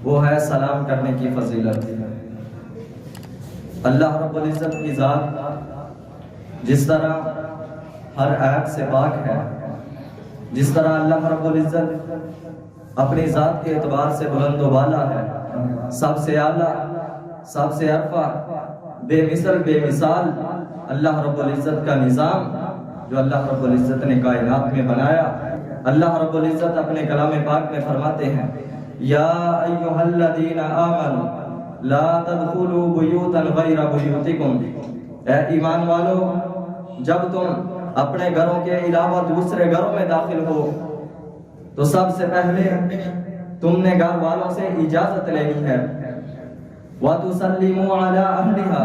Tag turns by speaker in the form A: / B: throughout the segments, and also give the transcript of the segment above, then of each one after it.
A: وہ ہے سلام کرنے کی فضیلت۔ اللہ رب العزت کی ذات جس طرح ہر عیب سے پاک ہے، جس طرح اللہ رب العزت اپنی ذات کے اعتبار سے بلند و بالا ہے، سب سے اعلیٰ، سب سے ارفع، بے مثل بے مثال اللہ رب العزت کا نظام جو اللہ رب العزت نے کائنات میں بنایا، اللہ رب العزت اپنے کلام پاک میں فرماتے ہیں یا ایھا الذین آمنوا لا تدخلوا بیوتا غیر بیوتکم، اے ایمان والو جب تم اپنے گھروں کے علاوہ دوسرے گھروں میں داخل ہو تو سب سے پہلے تم نے گھر والوں سے اجازت لینی ہے، وَتُسَلِّمُوا عَلَىٰ أَهْلِهَا،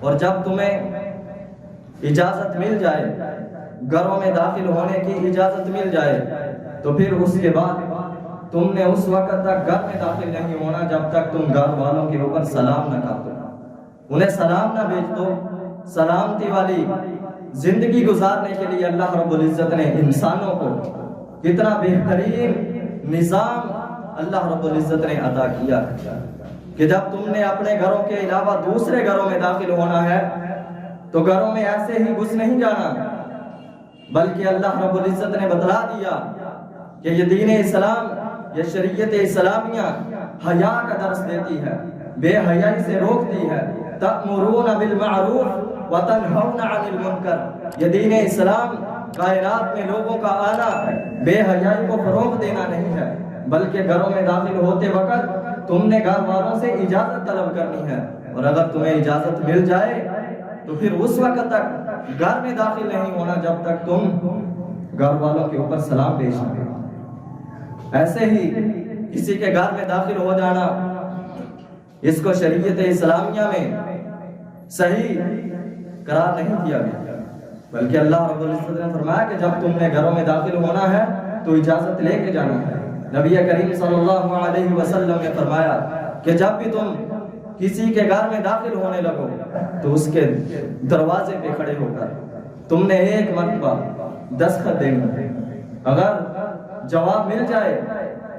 A: اور جب تمہیں اجازت مل جائے، گھروں میں داخل ہونے کی اجازت مل جائے، تو پھر اس کے بعد تم نے اس وقت تک گھر میں داخل نہیں ہونا جب تک تم گھر والوں کے اوپر سلام نہ کر دو، انہیں سلام نہ بھیج دو۔ سلامتی والی زندگی گزارنے کے لیے اللہ رب العزت نے انسانوں کو کتنا بہترین نظام اللہ رب العزت نے عطا کیا ہے کہ جب تم نے اپنے گھروں کے علاوہ دوسرے گھروں میں داخل ہونا ہے تو گھروں میں ایسے ہی گھس نہیں جانا، بلکہ اللہ رب العزت نے بتلا دیا کہ یہ دین اسلام، یہ شریعت اسلامیہ حیا کا درس دیتی ہے، بے حیائی سے روکتی ہے، تأمرون بالمعروف وتنہون عن المنکر، یہ دین اسلام کائنات میں لوگوں کا آنا بے حیائی کو فروغ دینا نہیں ہے، بلکہ گھروں میں داخل ہوتے وقت تم نے گھر والوں سے اجازت طلب کرنی ہے، اور اگر تمہیں اجازت مل جائے تو پھر اس وقت تک گھر میں داخل نہیں ہونا جب تک تم گھر والوں کے اوپر سلام پیش نہ کرو۔ ایسے ہی کسی کے گھر میں داخل ہو جانا، اس کو شریعت اسلامیہ میں صحیح قرار نہیں کیا گیا، بلکہ اللہ رب العزت نے فرمایا کہ جب تم نے گھروں میں داخل ہونا ہے تو اجازت لے کے جانا ہے۔ نبی کریم صلی اللہ علیہ وسلم نے فرمایا کہ جب بھی تم کسی کے گھر میں داخل ہونے لگو تو اس کے دروازے پہ کھڑے ہو کر تم نے ایک مرتبہ دستخط دینی، اگر جواب مل جائے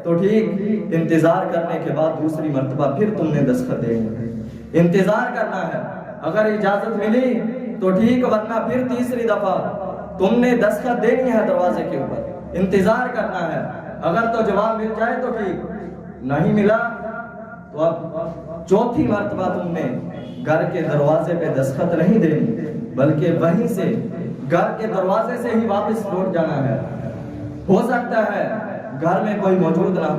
A: تو ٹھیک، انتظار کرنے کے بعد دوسری مرتبہ پھر تم نے دستخط دینی، انتظار کرنا ہے، اگر اجازت ملی تو ٹھیک، ورنہ پھر تیسری دفعہ تم نے دستخط دینی ہے دروازے کے اوپر، انتظار کرنا ہے، اگر تو جواب مل جائے تو ٹھیک، نہیں ملا تو اب چوتھی مرتبہ تم نے گھر کے دروازے پہ دستخط نہیں دینی، بلکہ وہیں سے گھر کے دروازے سے ہی واپس لوٹ جانا ہے۔ ہو سکتا ہے گھر میں کوئی موجود نہ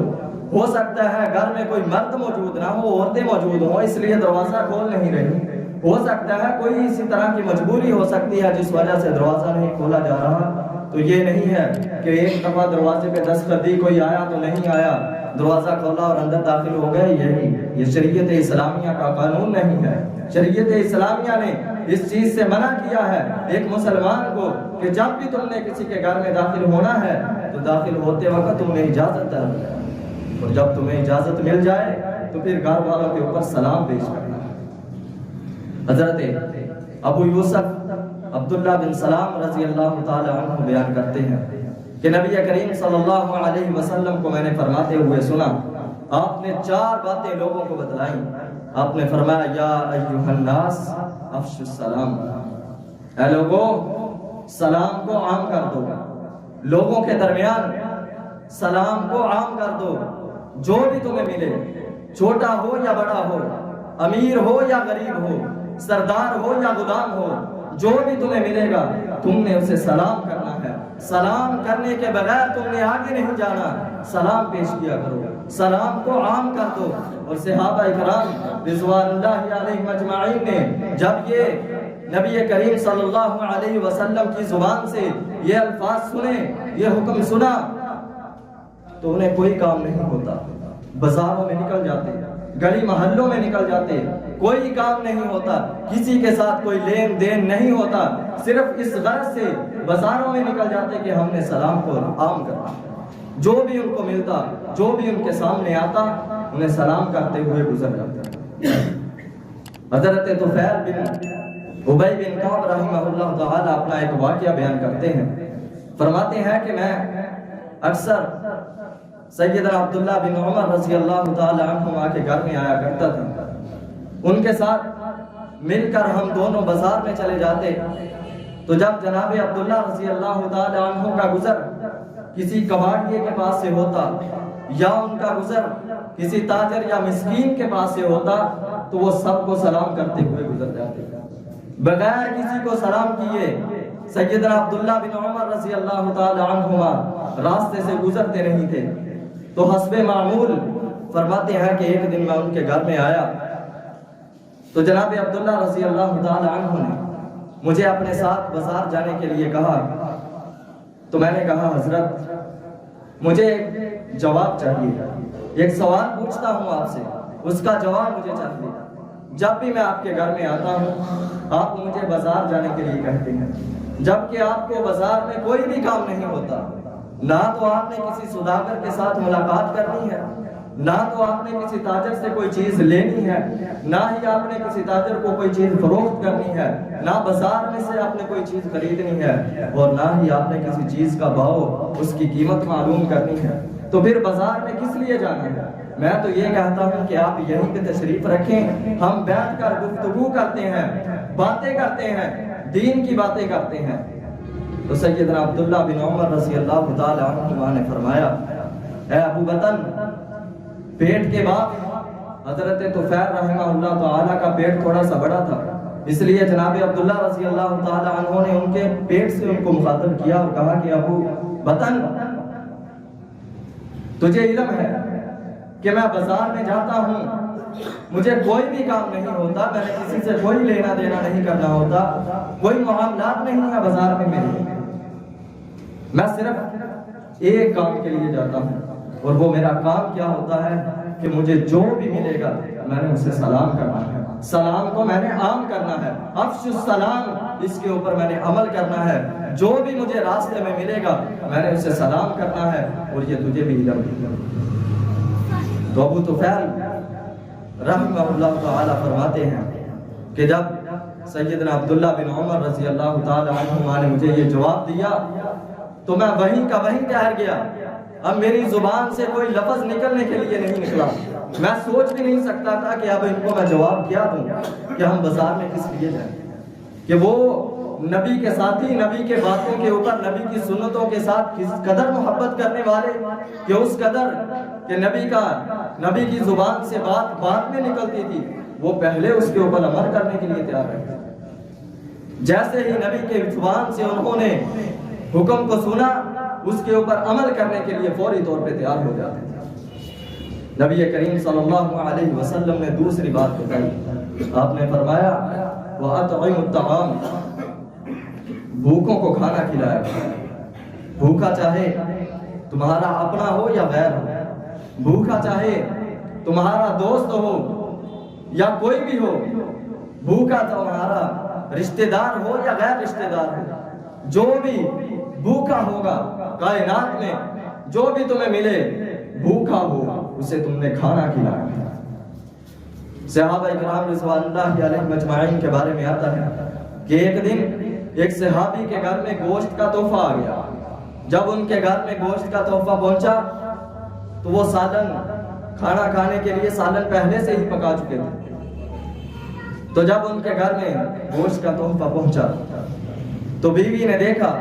A: ہو سکتا ہے گھر میں کوئی مرد موجود نہ ہو، عورتیں موجود ہوں اس لیے دروازہ کھول نہیں رہی، ہو سکتا ہے کوئی اسی طرح کی مجبوری ہو سکتی ہے جس وجہ سے دروازہ نہیں کھولا جا رہا، تو یہ نہیں ہے کہ ایک دفعہ دروازے پہ دستخط دی، کوئی آیا تو نہیں آیا، دروازہ کھولا اور اندر داخل ہو گئے، یہ شریعت اسلامیہ کا قانون نہیں ہے۔ شریعت اسلامیہ نے اس چیز سے منع کیا ہے ایک مسلمان کو کہ جب بھی تم نے کسی کے گھر میں داخل ہونا ہے تو داخل ہوتے وقت تم نے اجازت طلب کرنا، اور جب تمہیں اجازت مل جائے تو پھر گھر والوں کے اوپر سلام پیش کرنا۔ حضرت ابو یوسف عبداللہ بن سلام رضی اللہ تعالی عنہ بیان کرتے ہیں کہ نبی کریم صلی اللہ علیہ وسلم کو میں نے فرماتے ہوئے سنا، آپ نے 4 باتیں لوگوں کو بتلائیں۔ آپ نے فرمایا یا ایھا الناس افشوا السلام، اے لوگوں سلام کو عام کر دو، لوگوں کے درمیان سلام کو عام کر دو، جو بھی تمہیں ملے، چھوٹا ہو یا بڑا ہو، امیر ہو یا غریب ہو، سردار ہو یا غلام ہو، جو بھی تمہیں ملے گا تم نے اسے سلام کرنا ہے، سلام کرنے کے بغیر تم نے آگے نہیں جانا، سلام پیش کیا کرو، سلام کو عام کر دو۔ اور صحابہ کرام رضوان اللہ علیہم اجمعین نے جب یہ نبی کریم صلی اللہ علیہ وسلم کی زبان سے یہ الفاظ سنے، یہ حکم سنا، تو انہیں کوئی کام نہیں ہوتا، بازاروں میں نکل جاتے، گلی محلوں میں نکل جاتے، کوئی کام نہیں ہوتا، کسی کے ساتھ کوئی لین دین نہیں ہوتا، صرف اس غرض سے بازاروں میں نکل جاتے کہ ہم نے سلام کو عام کرنا، جو بھی ان کو ملتا، جو بھی ان کے سامنے آتا انہیں سلام کرتے ہوئے گزر جاتا۔ حضرت طفیل بن ابی بن کعب رحمہ اللہ تعالی اپنا ایک واقعہ بیان کرتے ہیں، فرماتے ہیں کہ میں اکثر سیدنا عبداللہ بن عمر رضی اللہ تعالی عنہما کے گھر میں آیا کرتا تھا. ان کے ساتھ مل کر ہم دونوں بازار میں چلے جاتے. تو جب جناب عبداللہ رضی اللہ تعالی عنہ کا گزر کسی کباڑیے کے پاس سے ہوتا یا ان کا گزر کسی تاجر یا مسکین کے پاس سے ہوتا تو وہ سب کو سلام کرتے ہوئے گزر جاتے. بغیر کسی کو سلام کیے سیدنا عبداللہ بن عمر رضی اللہ تعالی عنہما راستے سے گزرتے نہیں تھے. تو حسب معمول فرماتے ہیں کہ ایک دن میں ان کے گھر میں آیا تو جناب عبداللہ رضی اللہ تعالی عنہ نے مجھے اپنے ساتھ بازار جانے کے لیے کہا. تو میں نے کہا حضرت مجھے ایک جواب چاہیے, ایک سوال پوچھتا ہوں آپ سے, اس کا جواب مجھے چاہیے. جب بھی میں آپ کے گھر میں آتا ہوں آپ مجھے بازار جانے کے لیے کہتے ہیں, جبکہ آپ کو بازار میں کوئی بھی کام نہیں ہوتا. نہ تو آپ نے کسی سوداگر کے ساتھ ملاقات کرنی ہے, نہ تو آپ نے کسی تاجر سے کوئی چیز لینی ہے, نہ ہی آپ نے کسی تاجر کو کوئی چیز فروخت کرنی ہے, نہ بازار میں سے آپ نے کوئی چیز خریدنی ہے, اور نہ ہی آپ نے کسی چیز کا بھاؤ اس کی قیمت معلوم کرنی ہے. تو پھر بازار میں کس لیے جانا ہے؟ میں تو یہ کہتا ہوں کہ آپ یہیں پہ تشریف رکھیں, ہم بیٹھ کر گفتگو کرتے ہیں, باتیں کرتے ہیں, دین کی باتیں کرتے ہیں. تو سیدنا عبداللہ بن عمر رضی اللہ تعالی عنہ نے فرمایا, اے ابو بطن, پیٹ کے بعد حضرت طفیل رحمہ اللہ تعالی کا پیٹ تھوڑا سا بڑا تھا, اس لیے جناب عبداللہ رضی اللہ تعالی عنہ نے ان کے پیٹ سے ان کو مخاطب کیا اور کہا کہ ابو بطن, تجھے علم ہے کہ میں بازار میں جاتا ہوں, مجھے کوئی بھی کام نہیں ہوتا, میں نے کسی سے کوئی لینا دینا نہیں کرنا ہوتا, کوئی معاملات نہیں ہے بازار میں میرے, میں صرف ایک کام کے لیے جاتا ہوں, اور وہ میرا کام کیا ہوتا ہے کہ مجھے جو بھی ملے گا میں نے اسے سلام کرنا ہے. سلام کو میں نے عام کرنا ہے, افش السلام, اس کے اوپر میں نے عمل کرنا ہے. جو بھی مجھے راستے میں ملے گا میں نے اسے سلام کرنا ہے, اور یہ تجھے بھی علم ہے. تو ابو طفیل رحمہ اللہ تعالی فرماتے ہیں کہ جب سیدنا عبداللہ بن عمر رضی اللہ تعالی عنہما نے مجھے یہ جواب دیا تو میں وہیں کا وہیں ٹھہر گیا. اب میری زبان سے کوئی لفظ نکلنے کے لیے نہیں نکلا. میں سوچ بھی نہیں سکتا تھا کہ اب ان کو میں جواب کیا دوں کہ ہم بازار میں کس لیے جائیں, کہ وہ نبی کے ساتھی, نبی کے باتوں کے اوپر, نبی کی سنتوں کے ساتھ کس قدر محبت کرنے والے کہ اس قدر کہ نبی کی زبان سے بات میں نکلتی تھی وہ پہلے اس کے اوپر عمل کرنے کے لیے تیار رہے. جیسے ہی نبی کے زبان سے انہوں نے حکم کو سنا اس کے اوپر عمل کرنے کے لیے فوری طور پہ تیار ہو جاتے تھے. نبی کریم صلی اللہ علیہ وسلم نے دوسری بات بتائی, آپ نے فرمایا وَأَطْعِمُ الطَّعَامِ, بھوکوں کو کھانا کھلایا. بھوکا چاہے تمہارا اپنا ہو یا غیر ہو, بھوکا چاہے تمہارا دوست ہو یا کوئی بھی ہو, بھوکا تمہارا رشتہ دار ہو یا غیر رشتہ دار ہو, جو بھی بھوکا ہوگا کائنات میں, جو بھی تمہیں ملے بھوکا ہو اسے تم نے کھانا کھلایا. صحابہ کرام رضوان اللہ علیہ مجمعین کے بارے میں آتا ہے کہ ایک دن ایک صحابی کے گھر میں گوشت کا تحفہ آ گیا. جب ان کے گھر میں گوشت کا تحفہ پہنچا تو وہ سالن, کھانا کھانے کے لیے سالن پہلے سے ہی پکا چکے تھے. تو جب ان کے گھر میں گوشت کا تحفہ پہنچا تو بیوی نے دیکھا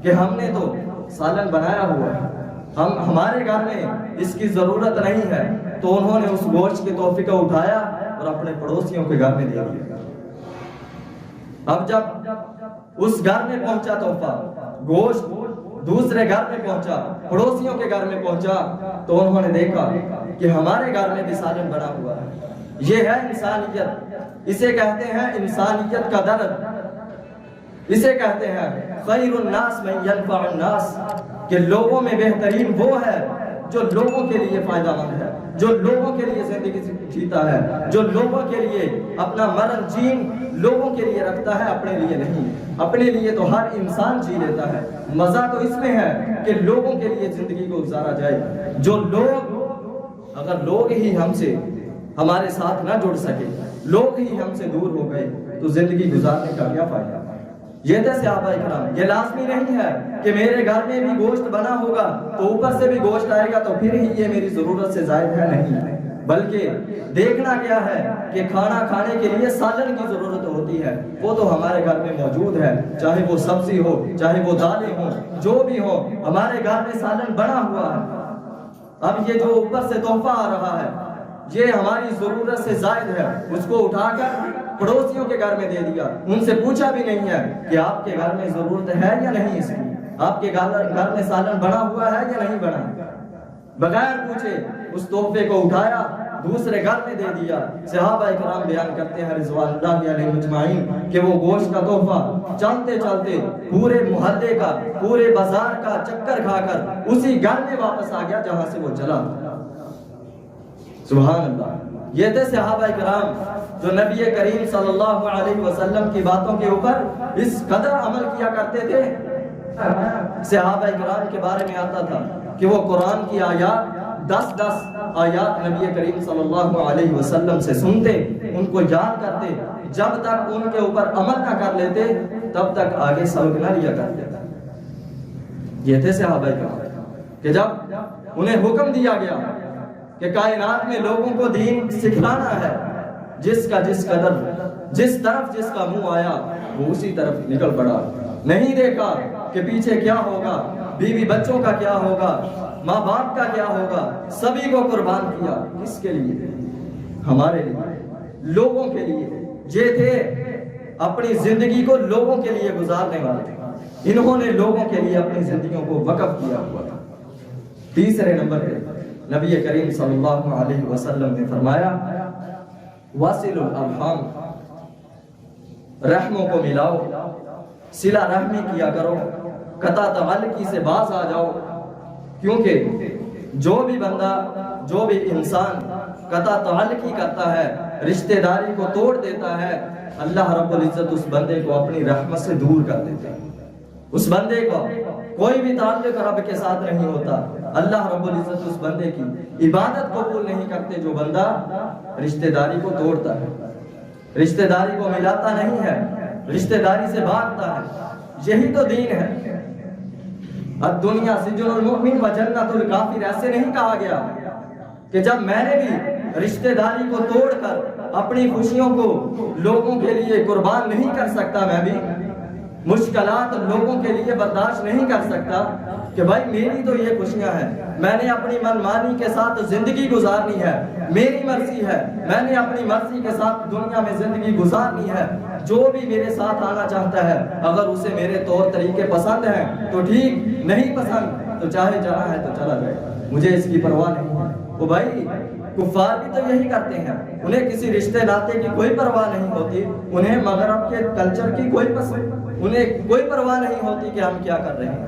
A: کہ ہم نے تو سالن بنایا ہوا ہے, ہمارے گھر میں اس کی ضرورت نہیں ہے. تو انہوں نے اس گوشت کے تحفے کو اٹھایا اور اپنے پڑوسیوں کے گھر میں دے دیا. اب جب اس گھر میں پہنچا تحفہ, گوشت دوسرے گھر میں پہنچا, پڑوسیوں کے گھر میں پہنچا, تو انہوں نے دیکھا کہ ہمارے گھر میں بھی سالن بنا ہوا ہے. یہ ہے انسانیت, اسے کہتے ہیں انسانیت کا درد, اسے کہتے ہیں خیر الناس من ينفع الناس, کہ لوگوں میں بہترین وہ ہے جو لوگوں کے لیے فائدہ مند ہے, جو لوگوں کے لیے زندگی جیتا ہے, جو لوگوں کے لیے اپنا مرن جین لوگوں کے لیے رکھتا ہے, اپنے لیے نہیں. اپنے لیے تو ہر انسان جی لیتا ہے, مزہ تو اس میں ہے کہ لوگوں کے لیے زندگی کو گزارا جائے. جو لوگ, اگر لوگ ہی ہم سے ہمارے ساتھ نہ جڑ سکے, لوگ ہی ہم سے دور ہو گئے تو زندگی گزارنے کا کیا فائدہ. یہ تھے صحابہ کرام. یہ لازمی نہیں ہے کہ میرے گھر میں بھی گوشت بنا ہوگا تو اوپر سے بھی گوشت آئے گا تو پھر ہی یہ میری ضرورت سے زائد ہے، نہیں. بلکہ دیکھنا کیا ہے کہ کھانا کھانے کے لیے سالن کی ضرورت ہوتی ہے، وہ تو ہمارے گھر میں موجود ہے، چاہے وہ سبزی ہو، چاہے وہ دالیں ہوں، جو بھی ہو ہمارے گھر میں سالن بنا ہوا ہے. اب یہ جو اوپر سے تحفہ آ رہا ہے یہ ہماری ضرورت سے زائد ہے، اس کو اٹھا کر پڑوسیوں کے گھر میں دے دیا، ان سے پوچھا بھی نہیں ہے کہ آپ کے گھر میں ضرورت ہے یا نہیں، اس کی آپ کے گھر میں سالن بنا ہوا ہے یا نہیں بنا. بغیر پوچھے اس تحفے کو اٹھایا دوسرے گھر میں دے دیا. صحابہ کرام بیان کرتے ہیں رضوان اللہ علیہم اجمعین کہ وہ گوشت کا تحفہ چلتے چلتے پورے محلے کا، پورے بازار کا چکر کھا کر اسی گھر میں واپس آ گیا جہاں سے وہ چلا. سبحان اللہ. یہ تھے صحابہ کرام جو نبی کریم صلی اللہ علیہ وسلم کی باتوں کے اوپر اس قدر عمل کیا کرتے تھے. صحابہ کرام کے بارے میں آتا تھا کہ وہ قرآن کی آیات 10 آیات نبی کریم صلی اللہ علیہ وسلم سے سنتے، ان کو یاد کرتے، جب تک ان کے اوپر عمل نہ کر لیتے تب تک آگے سبق نہ لیا کرتے. یہ تھے صحابہ کرام کہ جب انہیں حکم دیا گیا کہ کائنات میں لوگوں کو دین سکھلانا ہے، جس کا جس قدر جس طرف جس کا منہ آیا وہ اسی طرف نکل پڑا. نہیں دیکھا کہ پیچھے کیا ہوگا، بیوی بچوں کا کیا ہوگا، ماں باپ کا کیا ہوگا، سبھی کو قربان کیا. کس کے لیے؟ ہمارے لیے، لوگوں کے لیے. یہ تھے اپنی زندگی کو لوگوں کے لیے گزارنے والے، انہوں نے لوگوں کے لیے اپنی زندگیوں کو وقف کیا ہوا تھا. تیسرے نمبر پہ نبی کریم صلی اللہ علیہ وسلم نے فرمایا واصل الارحام، رحموں کو ملاؤ، صلہ رحمی کیا کرو، قطع تعلقی سے باز آ جاؤ. کیونکہ جو بھی بندہ، جو بھی انسان قطع تعلقی کرتا ہے، رشتہ داری کو توڑ دیتا ہے، اللہ رب العزت اس بندے کو اپنی رحمت سے دور کر دیتا ہے. اس بندے کو کوئی بھی تعلق رب کے ساتھ نہیں ہوتا. اللہ رب العزت اس بندے کی عبادت قبول نہیں کرتے جو بندہ رشتہ داری کو توڑتا ہے، رشتہ داری کو ملاتا نہیں ہے، رشتہ داری سے بھاگتا ہے. یہی تو دین ہے. الدنیا سجن المؤمن و جنت الکافر، ایسے نہیں کہا گیا کہ جب میں نے بھی رشتہ داری کو توڑ کر اپنی خوشیوں کو لوگوں کے لیے قربان نہیں کر سکتا، میں بھی مشکلات لوگوں کے لیے برداشت نہیں کر سکتا کہ بھائی میری تو یہ خوشیاں ہیں، میں نے اپنی من مانی کے ساتھ زندگی گزارنی ہے، میری مرضی ہے، میں نے اپنی مرضی کے ساتھ دنیا میں زندگی گزارنی ہے. جو بھی میرے ساتھ آنا چاہتا ہے اگر اسے میرے طور طریقے پسند ہیں تو ٹھیک، نہیں پسند تو چاہے جانا ہے تو چلا جائے، مجھے اس کی پرواہ نہیں ہے. وہ بھائی کفار بھی تو یہی کرتے ہیں، انہیں کسی رشتے ناطے کی کوئی پرواہ نہیں ہوتی، انہیں مغرب کے کلچر کی انہیں کوئی پرواہ نہیں ہوتی کہ ہم کیا کر رہے ہیں.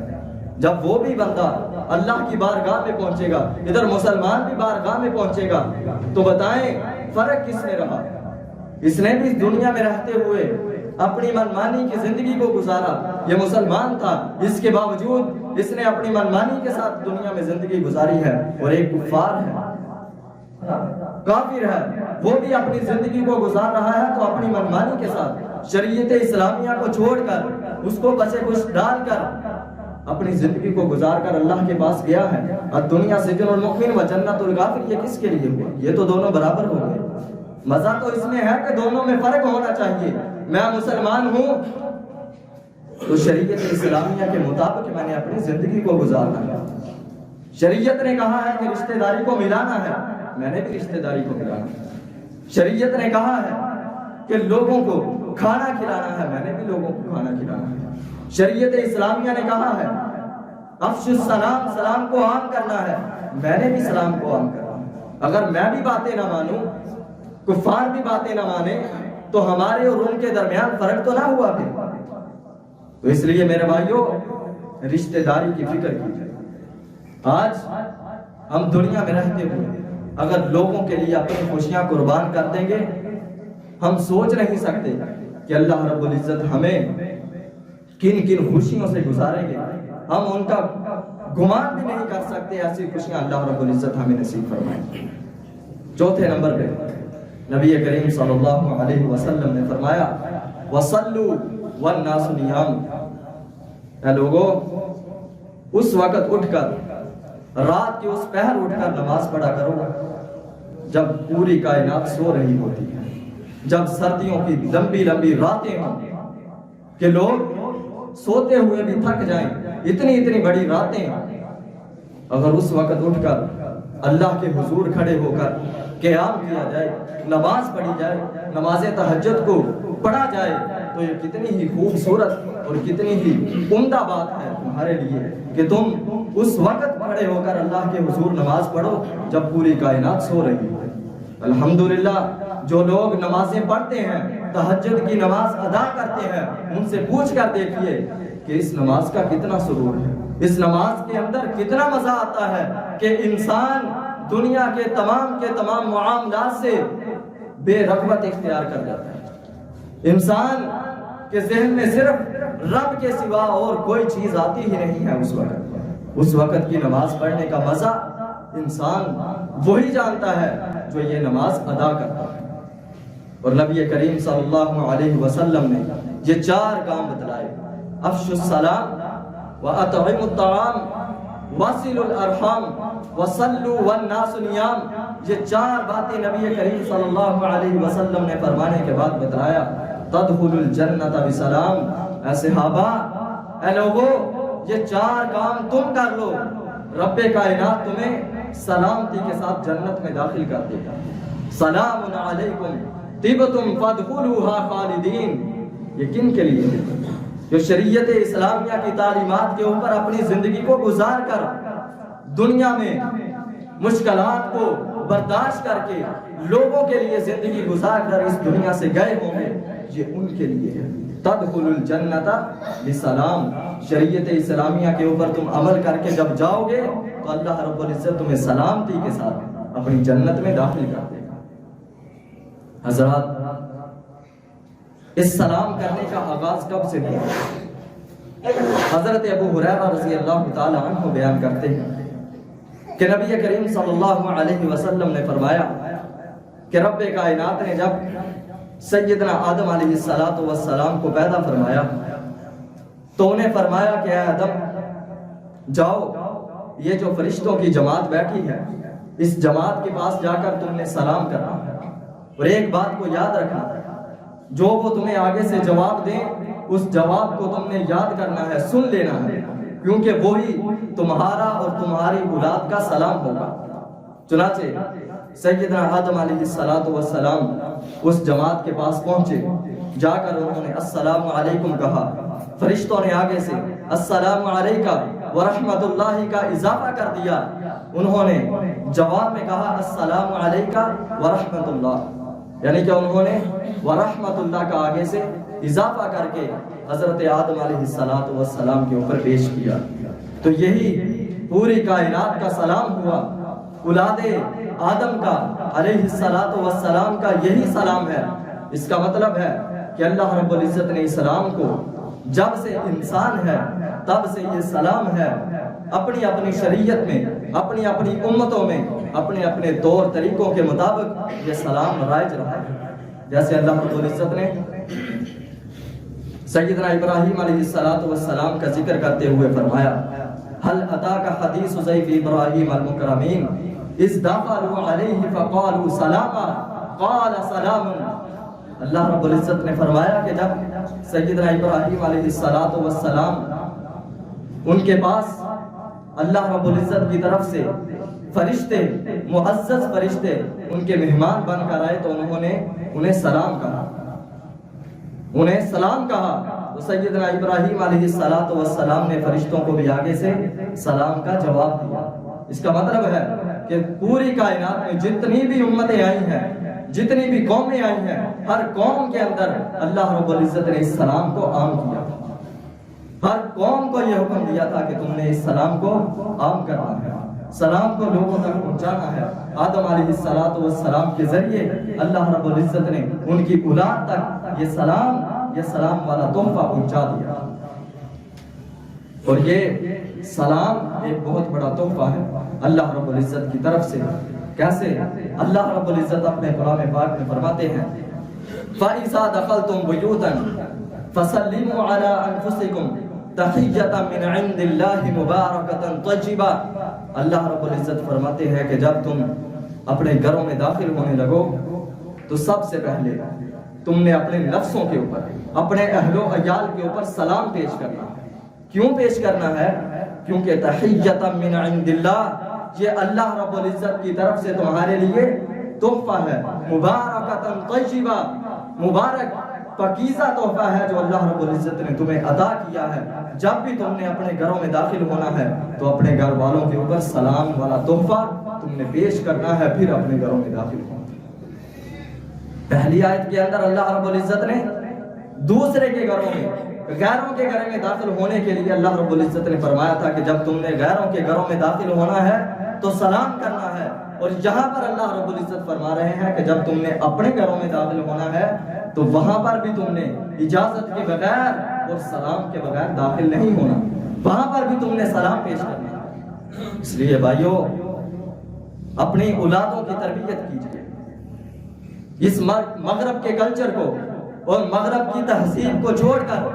A: جب وہ بھی بندہ اللہ کی بارگاہ میں پہنچے گا، ادھر مسلمان بھی بارگاہ میں پہنچے گا، تو بتائیں فرق کس میں رہا؟ اس نے بھی دنیا میں رہتے ہوئے اپنی منمانی کی زندگی کو گزارا، یہ مسلمان تھا، اس کے باوجود اس نے اپنی منمانی کے ساتھ دنیا میں زندگی گزاری ہے. اور ایک کفار ہے، کافر ہے، وہ بھی اپنی زندگی کو گزار رہا ہے تو اپنی منمانی کے ساتھ شریعت اسلامیہ کو چھوڑ کر، اس کو بسے کچھ ڈال کر اپنی زندگی کو گزار کر اللہ کے پاس گیا ہے. الدنیا سجن المؤمن و جنت الکافر، یہ کس کے لیے ہوا؟ یہ تو دونوں برابر ہو گئے. مزہ تو اس میں ہے کہ دونوں میں فرق ہونا چاہیے. میں مسلمان ہوں تو شریعت اسلامیہ کے مطابق میں نے اپنی زندگی کو گزارنا ہے. شریعت نے کہا ہے کہ رشتہ داری کو ملانا ہے، میں نے بھی رشتہ داری کو ملانا ہے. شریعت نے کہا ہے کہ لوگوں کو کھانا کھلانا ہے، میں نے بھی لوگوں کو کھانا کھلانا ہے. شریعت اسلامیہ نے کہا ہے افشوا السلام، سلام کو عام کرنا ہے، میں نے بھی سلام کو عام کرنا ہے. اگر میں بھی باتیں نہ مانوں، کفار بھی باتیں نہ مانے، تو ہمارے اور ان کے درمیان فرق تو نہ ہوا پھر. تو اس لیے میرے بھائیوں رشتہ داری کی فکر کیجیے. آج ہم دنیا میں رہتے ہوئے اگر لوگوں کے لیے اپنی خوشیاں قربان کر دیں گے، ہم سوچ نہیں سکتے کہ اللہ رب العزت ہمیں کن کن خوشیوں سے گزاریں گے. ہم ان کا گمان بھی نہیں کر سکتے ایسی خوشیاں اللہ رب العزت ہمیں نصیب فرمائیں. چوتھے نمبر پہ نبی کریم صلی اللہ علیہ وسلم نے فرمایا وصلوا والناس نیام، اے لوگو اس وقت اٹھ کر، رات کے اس پہر اٹھ کر نماز پڑھا کرو جب پوری کائنات سو رہی ہوتی ہے، جب سردیوں کی لمبی لمبی راتیں ہوں کہ لوگ سوتے ہوئے بھی تھک جائیں، اتنی بڑی راتیں، اگر اس وقت اٹھ کر اللہ کے حضور کھڑے ہو کر قیام کیا جائے، نماز پڑھی جائے، نماز تہجد کو پڑھا جائے، تو یہ کتنی ہی خوبصورت اور کتنی ہی عمدہ بات ہے تمہارے لیے کہ تم اس وقت کھڑے ہو کر اللہ کے حضور نماز پڑھو جب پوری کائنات سو رہی ہے۔ الحمدللہ جو لوگ نمازیں پڑھتے ہیں، تہجد کی نماز ادا کرتے ہیں، ان سے پوچھ کر دیکھیے کہ اس نماز کا کتنا سرور ہے، اس نماز کے اندر کتنا مزہ آتا ہے کہ انسان دنیا کے تمام معاملات سے بے رغبت اختیار کر جاتا ہے۔ انسان کے ذہن میں صرف رب کے سوا اور کوئی چیز آتی ہی نہیں ہے۔ اس وقت کی نماز پڑھنے کا مزہ انسان وہی جانتا ہے جو یہ نماز ادا کرتا ہے۔ اور نبی کریم صلی اللہ علیہ وسلم نے یہ 4 کام بتلائے: افشوا السلام واطعموا الطعام وصلوا الارحام وصلوا والناس نیام۔ یہ 4 باتیں نبی کریم صلی اللہ علیہ وسلم نے فرمانے کے بعد بتلایا، تدخلوا الجنت بسلام۔ اے صحابہ، اے لوگو، یہ 4 کام تم کر لو، رب کائنات تمہیں سلامتی کے ساتھ جنت میں داخل کر دے گا۔ سلام علیکم طبتم فادخلوها خالدین۔ یہ کن کے لیے ہے؟ جو شریعت اسلامیہ کی تعلیمات کے اوپر اپنی زندگی کو گزار کر دنیا میں مشکلات کو برداشت کر کے لوگوں کے لیے زندگی گزار کر اس دنیا سے گئے ہوں گے، یہ ان کے لیے ہے۔ تدخل الجنت بسلام، شریعت اسلامیہ کے اوپر تم عمل کر کے جب جاؤ گے تو اللہ رب العزت تمہیں سلامتی کے ساتھ اپنی جنت میں داخل کر دے گا۔ حضرات، اس سلام کرنے کا آغاز کب سے ہوا؟ حضرت ابو ہریرہ رضی اللہ تعالی عنہ بیان کرتے ہیں کہ نبی کریم صلی اللہ علیہ وسلم نے فرمایا کہ رب کائنات نے جب سیدنا آدم علیہ السلام کو پیدا فرمایا تو انہیں فرمایا کہ اے آدم، جاؤ، یہ جو فرشتوں کی جماعت بیٹھی ہے اس جماعت کے پاس جا کر تم نے سلام کرنا ہے، اور ایک بات کو یاد رکھنا، جو وہ تمہیں آگے سے جواب دیں اس جواب کو تم نے یاد کرنا ہے، سن لینا ہے، کیونکہ وہی تمہارا اور تمہاری اولاد کا سلام ہوگا۔ چنانچہ سیدنا آدم علیہ السلام اس جماعت کے پاس پہنچے، جا کر انہوں نے السلام علیکم کہا، فرشتوں نے آگے سے السلام علیکہ ورحمت اللہ کا اضافہ کر دیا، انہوں نے جواب میں کہا السلام علیکہ ورحمت اللہ، یعنی کہ انہوں نے ورحمت اللہ کا آگے سے اضافہ کر کے حضرت آدم علیہ السلام کے اوپر پیش کیا۔ تو یہی پوری کائنات کا سلام ہوا، اولاد آدم کا علیہ السلام کا یہی سلام ہے۔ اس کا مطلب ہے کہ اللہ رب العزت نے اسلام کو جب سے انسان ہے تب سے یہ سلام ہے، اپنی اپنی شریعت میں، اپنی اپنی امتوں میں، اپنے اپنے طور طریقوں کے مطابق یہ سلام رائج رہا ہے۔ جیسے اللہ رب العزت نے سیدنا ابراہیم علیہ السلام کا ذکر کرتے ہوئے فرمایا، هل اتاک حدیث ضیف ابراہیم المکرمین اذ دخلوا علیہ فقالوا سلاما قال سلام۔ اللہ رب العزت نے فرمایا کہ جب سیدنا ابراہیم علیہ السلام ان کے پاس اللہ رب العزت کی طرف سے فرشتے، معزز فرشتے ان کے مہمان بن کر آئے تو انہیں سلام کہا، انہیں سلام کہا، تو سیدنا ابراہیم علیہ السلام نے فرشتوں کو بھی آگے سے سلام کا جواب دیا۔ اس کا مطلب ہے کہ پوری کائنات میں جتنی بھی امتیں آئی ہیں، جتنی بھی قومیں آئی ہیں، ہر قوم کے اندر اللہ رب العزت نے اس سلام کو عام کیا تھا۔ ہر قوم کو یہ حکم دیا تھا کہ تم نے اس سلام کو عام کرنا ہے، سلام کو لوگوں تک پہنچانا ہے۔ آدم علیہ السلام کے ذریعے اللہ رب العزت نے ان کی اولاد تک یہ سلام والا تحفہ پہنچا دیا، اور یہ سلام ایک بہت بڑا تحفہ ہے اللہ رب العزت کی طرف سے۔ کیسے؟ اللہ رب العزت اپنے کلام پاک میں فرماتے ہیں، فَإِذَا دَخَلْتُمْ بُيُوتًا فسلموا على انفسکم تحیۃ من عند اللہ مبارکۃ طیبہ۔ اللہ رب العزت فرماتے ہیں کہ جب تم اپنے گھروں میں داخل ہونے لگو تو سب سے پہلے تم نے اپنے نفسوں کے اوپر، اپنے اہل و عیال کے اوپر سلام پیش کرنا ہے۔ کیوں پیش کرنا ہے؟ کیونکہ تحیۃ من عند اللہ، یہ اللہ رب العزت کی طرف سے تمہارے لیے تحفہ ہے، مبارکۃ طیبہ، مبارک پاکیزہ تحفہ ہے جو اللہ رب العزت نے تمہیں عطا کیا ہے۔ جب بھی تم نے اپنے گھروں میں داخل ہونا ہے تو اپنے گھر والوں کے اوپر سلام والا تحفہ تم نے پیش کرنا ہے، پھر اپنے گھروں میں داخل ہونا۔ پہلی آیت کے اندر اللہ رب العزت نے دوسرے کے گھروں میں، غیروں کے گھر میں داخل ہونے کے لیے اللہ رب العزت نے فرمایا تھا کہ جب تم نے غیروں کے گھروں میں داخل ہونا ہے تو سلام کرنا ہے، اور یہاں پر اللہ رب العزت فرما رہے ہیں کہ جب تم نے اپنے گھروں میں داخل ہونا ہے تو وہاں پر بھی تم نے اجازت کے بغیر اور سلام کے بغیر داخل نہیں ہونا، وہاں پر بھی تم نے سلام پیش کرنا ہے۔ اس لیے بھائیوں، اپنی اولادوں کی تربیت کیجیے، اس مغرب کے کلچر کو اور مغرب کی تہذیب کو چھوڑ کر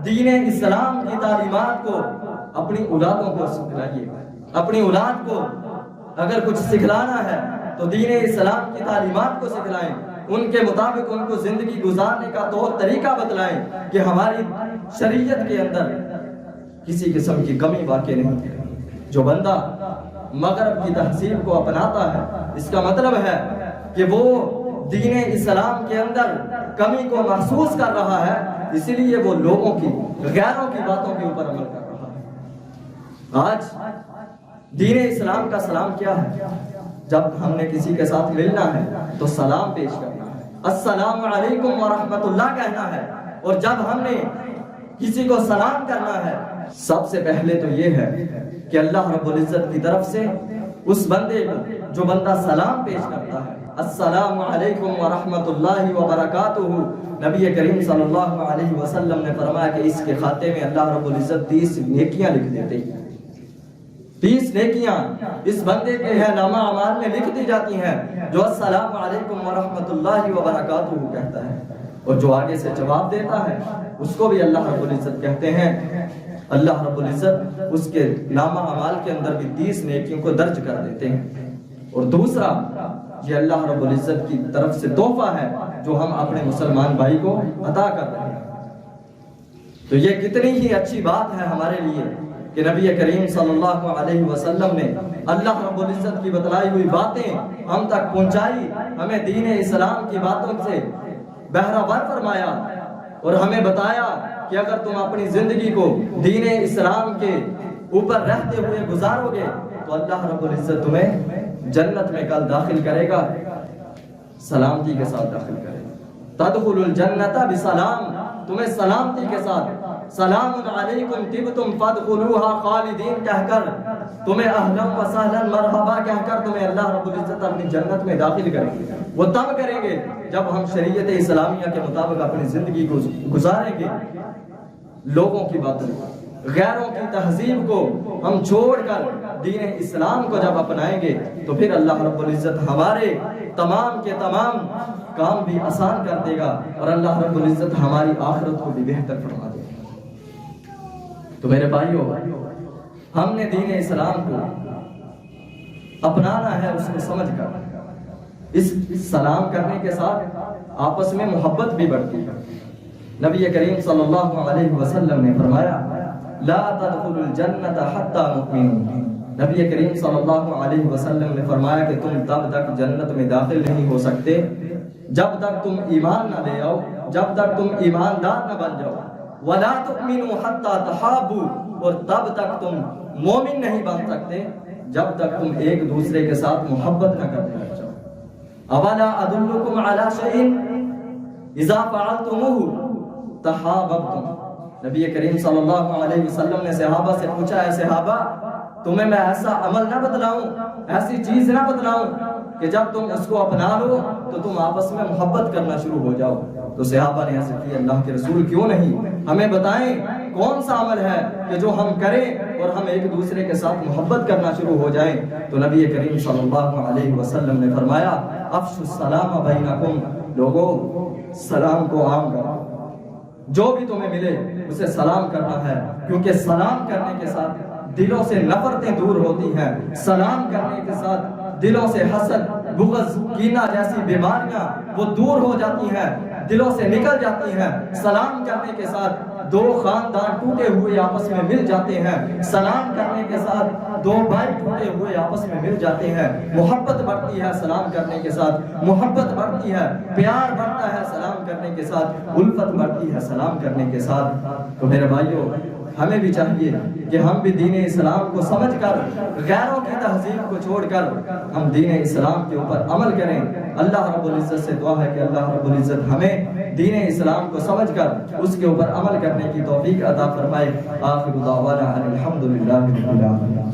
A: دین اسلام کی تعلیمات کو اپنی اولادوں کو سکھلائیے۔ اپنی اولاد کو اگر کچھ سکھلانا ہے تو دین اسلام کی تعلیمات کو سکھلائیں، ان کے مطابق ان کو زندگی گزارنے کا طور طریقہ بتلائیں کہ ہماری شریعت کے اندر کسی قسم کی کمی واقع نہیں ہے۔ جو بندہ مغرب کی تہذیب کو اپناتا ہے اس کا مطلب ہے کہ وہ دین اسلام کے اندر کمی کو محسوس کر رہا ہے، اس لیے وہ لوگوں کی، غیروں کی باتوں کے اوپر عمل کر رہا ہے۔ آج دین اسلام کا سلام کیا ہے؟ جب ہم نے کسی کے ساتھ ملنا ہے تو سلام پیش کرنا ہے، السلام علیکم ورحمۃ اللہ کہنا ہے، اور جب ہم نے کسی کو سلام کرنا ہے سب سے پہلے تو یہ ہے کہ اللہ رب العزت کی طرف سے اس بندے کو، جو بندہ سلام پیش کرتا ہے، السلام علیکم ورحمۃ اللہ وبرکاتہ، نبی کریم صلی اللہ علیہ وسلم نے فرمایا کہ اس کے کھاتے میں اللہ رب العزت 30 نیکیاں لکھ دیتے ہیں۔ 30 نیکیاں اس بندے کے نامہ اعمال میں لکھ دی جاتی ہیں جو السلام علیکم ورحمۃ اللہ وبرکاتہ کہتا ہے، اور جو آگے سے جواب دیتا ہے اس کو بھی اللہ رب العزت کہتے ہیں، اللہ رب العزت اس کے نامہ اعمال کے اندر بھی 30 نیکیوں کو درج کر دیتے ہیں۔ اور دوسرا، یہ اللہ رب العزت کی طرف سے تحفہ ہے جو ہم اپنے مسلمان بھائی کو عطا کر رہے ہیں۔ تو یہ کتنی ہی اچھی بات ہے ہمارے لیے کہ نبی کریم صلی اللہ علیہ وسلم نے اللہ رب العزت کی بتلائی ہوئی باتیں ہم تک پہنچائی، ہمیں دین اسلام کی باتوں سے بہرہ فرمایا، اور ہمیں بتایا کہ اگر تم اپنی زندگی کو دین اسلام کے اوپر رہتے ہوئے گزارو گے تو اللہ رب العزت تمہیں جنت میں کل داخل کرے گا، سلامتی کے ساتھ داخل کرے گا۔ تدخل الجنت بسلام، تمہیں سلامتی کے ساتھ، سلام علیکم طبتم فادخلوها خالدین کہہ کر، تمہیں اہلا و سہلا مرحبا کہہ کر تمہیں اللہ رب العزت اپنی جنت میں داخل کریں گے۔ وہ تب کریں گے جب ہم شریعت اسلامیہ کے مطابق اپنی زندگی کو گزاریں گے، لوگوں کی باتوں، غیروں کی تہذیب کو ہم چھوڑ کر دین اسلام کو جب اپنائیں گے تو پھر اللہ رب العزت ہمارے تمام کے تمام کام بھی آسان کر دے گا، اور اللہ رب العزت ہماری آخرت کو بھی بہتر فرما دے گا۔ تو میرے بھائیوں، ہم نے دین اسلام کو اپنانا ہے، اس کو سمجھ کر اس سلام کرنے کے ساتھ آپس میں محبت بھی بڑھتی ہے۔ نبی کریم صلی اللہ علیہ وسلم نے فرمایا لا تدخلوا الجنت حتی مؤمنون، نبی کریم صلی اللہ علیہ وسلم نے فرمایا کہ تم تب تک جنت میں داخل نہیں ہو سکتے جب تک تم ایمان نہ لے آؤ، جب تک تم ایماندار نہ بن جاؤ، ولا تؤمنوا حتی تحابوا، اور تب تک تم مومن نہیں بن سکتے جب تک تم ایک دوسرے کے ساتھ محبت نہ کرنے لگ جاؤ۔ اولا ادلکم علی شیء اذا فعلتموه تحاببتم، نبی کریم صلی اللہ علیہ وسلم نے صحابہ سے پوچھا ہے صحابہ تمہیں میں ایسا عمل نہ بتلاؤں، ایسی چیز نہ بتلاؤں کہ جب تم اس کو اپنا لو تو تم آپس میں محبت کرنا شروع ہو جاؤ؟ تو صحابہ نے عرض کی اللہ کے رسول کیوں نہیں، ہمیں بتائیں کون سا عمل ہے کہ جو ہم کریں اور ہم ایک دوسرے کے ساتھ محبت کرنا شروع ہو جائیں؟ تو نبی کریم صلی اللہ علیہ وسلم نے فرمایا افشوا السلام بینکم، لوگوں سلام کو عام کرو، جو بھی تمہیں ملے اسے سلام کرنا ہے، کیونکہ سلام کرنے کے ساتھ دلوں سے نفرتیں دور ہوتی ہیں، سلام کرنے کے ساتھ دلوں سے حسد، بغض، کینہ جیسی بیماریاں وہ دور ہو جاتی ہیں، دلوں سے نکل جاتی ہیں۔ سلام کرنے کے ساتھ دو خاندان ٹوٹے ہوئے آپس میں مل جاتے ہیں، سلام کرنے کے ساتھ دو بھائی ٹوٹے ہوئے آپس میں مل جاتے ہیں، محبت بڑھتی ہے سلام کرنے کے ساتھ، محبت بڑھتی ہے، پیار بڑھتا ہے سلام کرنے کے ساتھ، الفت بڑھتی ہے سلام کرنے کے ساتھ۔ تو میرے بھائیوں، ہمیں بھی چاہیے کہ ہم بھی دین اسلام کو سمجھ کر، غیروں کی تہذیب کو چھوڑ کر ہم دین اسلام کے اوپر عمل کریں۔ اللہ رب العزت سے دعا ہے کہ اللہ رب العزت ہمیں دین اسلام کو سمجھ کر اس کے اوپر عمل کرنے کی توفیق عطا فرمائے۔ آخر دعوانا ان الحمد للہ رب العالمین۔